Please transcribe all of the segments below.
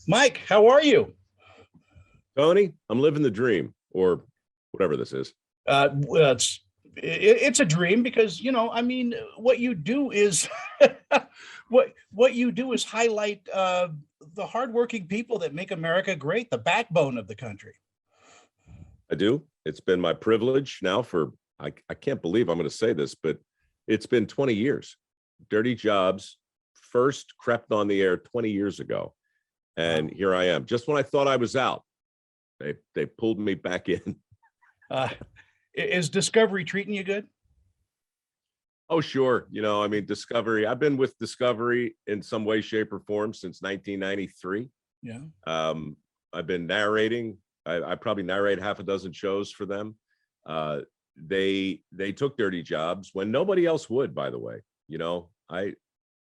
Mike, how are you? Tony, I'm living the dream, or whatever this is. Well, it's a dream because I mean, what you do is what you do is highlight the hardworking people that make America great, the backbone of the country. I do. It's been my privilege now for, I can't believe I'm going to say this, but it's been 20 years. Dirty Jobs first crept on the air 20 years ago. And Wow. here I am. Just when I thought I was out, they pulled me back in. Uh, is Discovery treating you good? Oh, sure. I mean, Discovery, I've been with Discovery in some way, shape, or form since 1993. Yeah. I've been narrating. I probably narrate half a dozen shows for them. They took Dirty Jobs when nobody else would, by the way.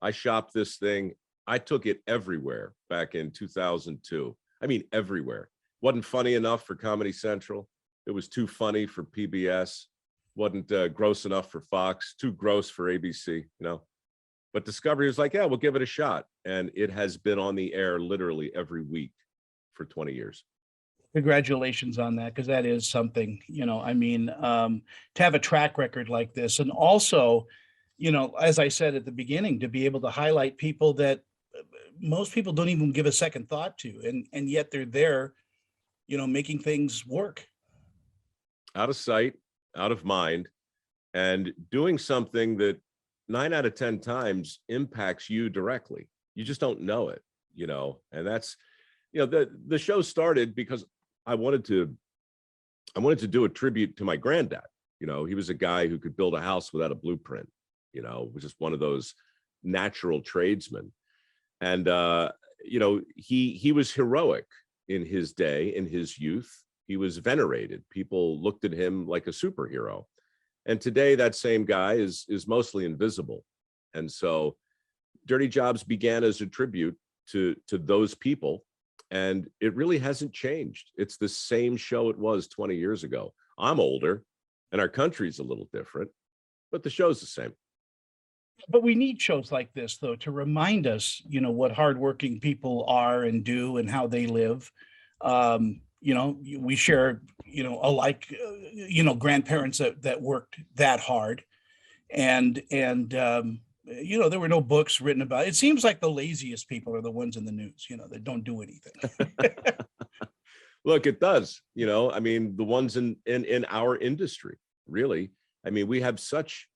I shopped this thing. I took it everywhere back in 2002. I mean, everywhere. Wasn't funny enough for Comedy Central. It was too funny for PBS. Wasn't gross enough for Fox. Too gross for ABC. But Discovery was like, yeah, we'll give it a shot. And it has been on the air literally every week for 20 years. Congratulations on that, because that is something, I mean, to have a track record like this. And also, as I said at the beginning, to be able to highlight people that most people don't even give a second thought to, and yet they're there, making things work. Out of sight, out of mind, and doing something that 9 out of 10 times impacts you directly. You just don't know it, and that's, the show started because I wanted to do a tribute to my granddad. He was a guy who could build a house without a blueprint, was just one of those natural tradesmen. And, he was heroic in his day, in his youth. He was venerated. People looked at him like a superhero. And today that same guy is mostly invisible. And so Dirty Jobs began as a tribute to those people. And it really hasn't changed. It's the same show it was 20 years ago. I'm older and our country's a little different, but the show's the same. But we need shows like this, though, to remind us, what hardworking people are and do and how they live. We share, alike, grandparents that worked that hard. And there were no books written about it. It seems like the laziest people are the ones in the news, that don't do anything. Look, it does, I mean, the ones in our industry, really. I mean, we have such,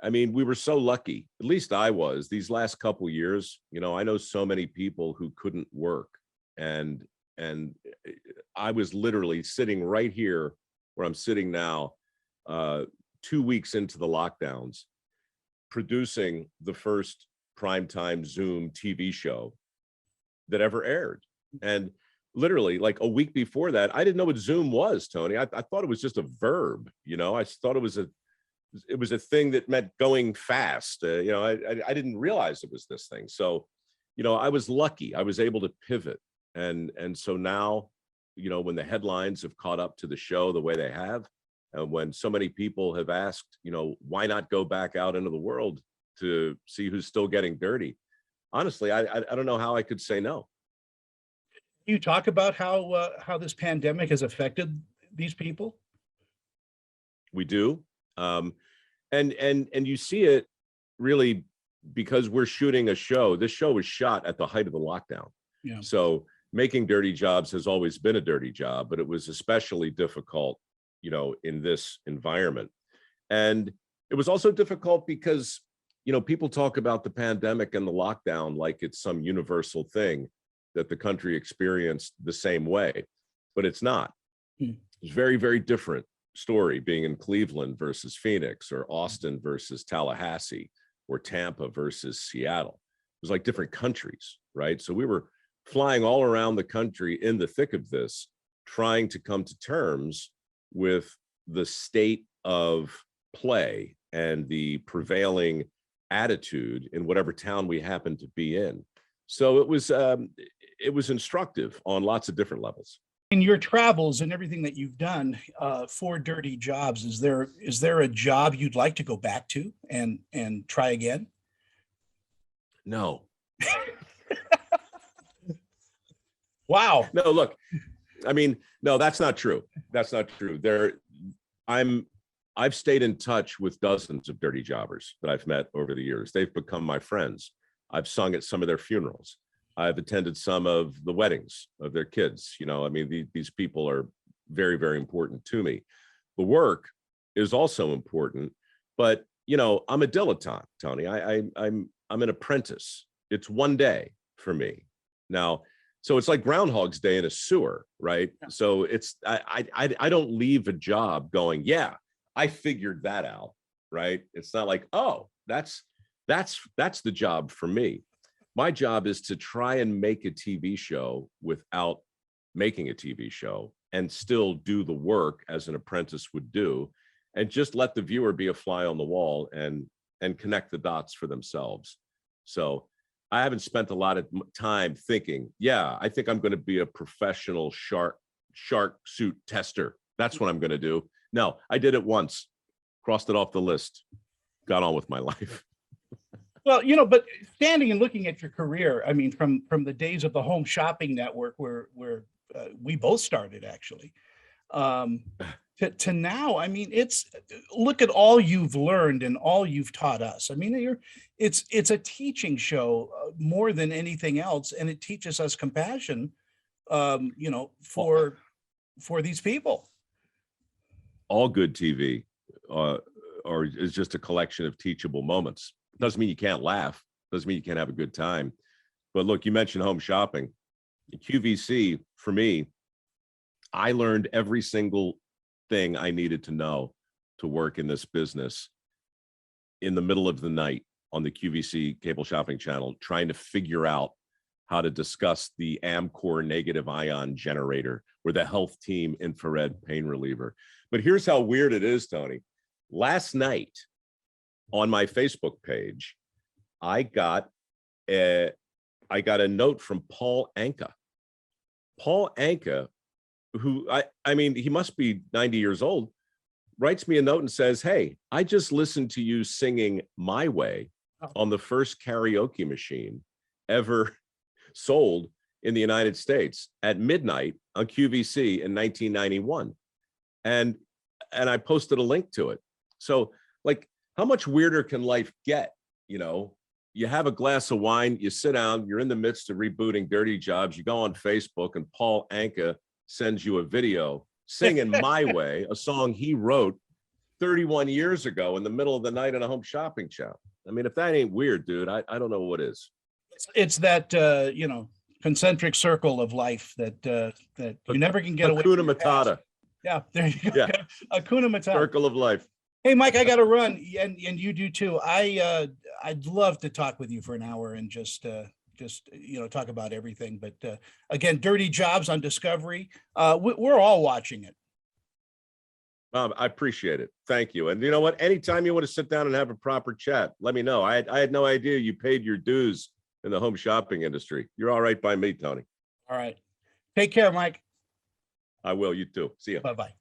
we were so lucky, at least I was, these last couple years. I know so many people who couldn't work, and I was literally sitting right here where I'm sitting now, 2 weeks into the lockdowns, producing the first primetime Zoom TV show that ever aired. And literally like a week before that, I didn't know what Zoom was, Tony. I thought it was just a verb. I thought it was a thing that meant going fast. I didn't realize it was this thing. So, I was lucky. I was able to pivot. And so now, when the headlines have caught up to the show the way they have, and when so many people have asked, why not go back out into the world to see who's still getting dirty? Honestly, I don't know how I could say no. You talk about how this pandemic has affected these people. We do. And you see it really because we're shooting a show. This show was shot at the height of the lockdown. Yeah. So making Dirty Jobs has always been a dirty job, but it was especially difficult, in this environment. And it was also difficult because, people talk about the pandemic and the lockdown like it's some universal thing that the country experienced the same way, but it's not. It's very, very different story being in Cleveland versus Phoenix, or Austin versus Tallahassee, or Tampa versus Seattle. It was like different countries, right? So we were flying all around the country in the thick of this, trying to come to terms with the state of play and the prevailing attitude in whatever town we happened to be in. So it was instructive on lots of different levels. In your travels and everything that you've done for Dirty Jobs, is there a job you'd like to go back to and try again? No. Wow. No, look, I mean, no, that's not true. That's not true. I've stayed in touch with dozens of dirty jobbers that I've met over the years. They've become my friends. I've sung at some of their funerals. I've attended some of the weddings of their kids. You know, I mean, these people are very, very important to me. The work is also important, but you know, I'm a dilettante, Tony. I'm an apprentice. It's one day for me now. So it's like Groundhog's Day in a sewer, right? Yeah. So it's I don't leave a job going, yeah, I figured that out, right? It's not like, oh, that's the job for me. My job is to try and make a TV show without making a TV show and still do the work as an apprentice would do, and just let the viewer be a fly on the wall and connect the dots for themselves. So I haven't spent a lot of time thinking, yeah, I think I'm going to be a professional shark suit tester. That's what I'm going to do. No, I did it once, crossed it off the list, got on with my life. Well, you know, but standing and looking at your career, I mean, from the days of the Home Shopping Network, where we both started, actually, to now, I mean, look at all you've learned and all you've taught us. I mean, it's a teaching show more than anything else, and it teaches us compassion, you know, for these people. All good TV is just a collection of teachable moments. Doesn't mean you can't laugh. Doesn't mean you can't have a good time. But look, you mentioned home shopping. QVC, for me, I learned every single thing I needed to know to work in this business in the middle of the night on the QVC cable shopping channel, trying to figure out how to discuss the Amcor negative ion generator or the Health Team infrared pain reliever. But here's how weird it is, Tony. Last night on my Facebook page, I got a note from Paul Anka. Paul Anka, who I mean, he must be 90 years old, writes me a note and says, hey, I just listened to you singing My Way on the first karaoke machine ever sold in the United States at midnight on QVC in 1991. And I posted a link to it. So like, how much weirder can life get? You know, you have a glass of wine, you sit down, you're in the midst of rebooting Dirty Jobs, you go on Facebook and Paul Anka sends you a video singing My Way, a song he wrote 31 years ago in the middle of the night in a home shopping shop. I mean, if that ain't weird, dude, I don't know what is. It's that, you know, concentric circle of life that you never can get away from. Hakuna Matata. Yeah, there you go. Yeah. Hakuna Matata. Circle of life. Hey, Mike, I got to run, and you do too. I'd love to talk with you for an hour and just you know, talk about everything. But again, Dirty Jobs on Discovery. We're all watching it. I appreciate it. Thank you. And you know what? Anytime you want to sit down and have a proper chat, let me know. I had no idea you paid your dues in the home shopping industry. You're all right by me, Tony. All right. Take care, Mike. I will. You too. See you. Bye-bye.